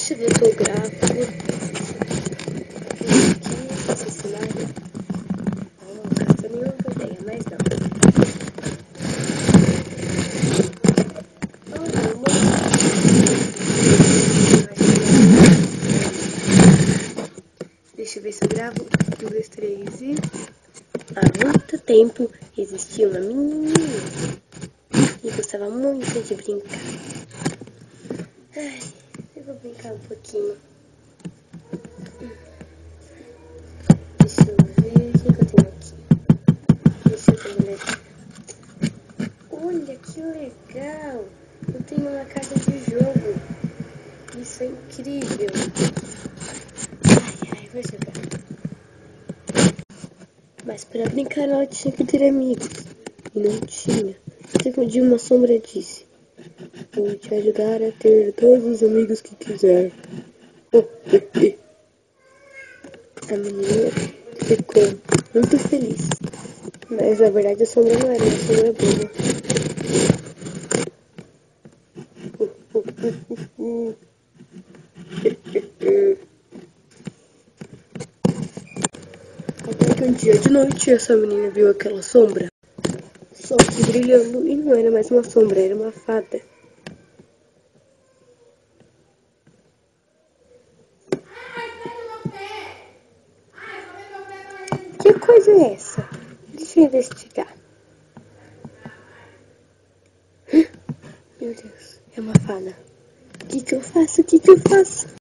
Deixa eu ver se eu gravo. Aqui, esse cenário. Não gasta nenhuma ideia, mas não. Olha, deixa eu ver se eu gravo. 1, 2, 3 e... Há muito tempo existia uma menininha e gostava muito de brincar. Ai, eu vou brincar um pouquinho. Deixa eu ver o que eu tenho aqui. Deixa eu ter uma olhadinha. Olha que legal! Eu tenho uma casa de jogo. Isso é incrível. Ai, vou jogar. Mas para brincar ela tinha que ter amigos. E não tinha. Até que um dia uma sombra disse: vou te ajudar a ter todos os amigos que quiser. A menina ficou muito feliz. Mas na verdade a sombra não era uma sombra boa. Até que um dia de noite essa menina viu aquela sombra. Só que brilhando, e não era mais uma sombra, era uma fada. Que coisa é essa? Deixa eu investigar. Meu Deus, é uma fada. O que eu faço? O que eu faço?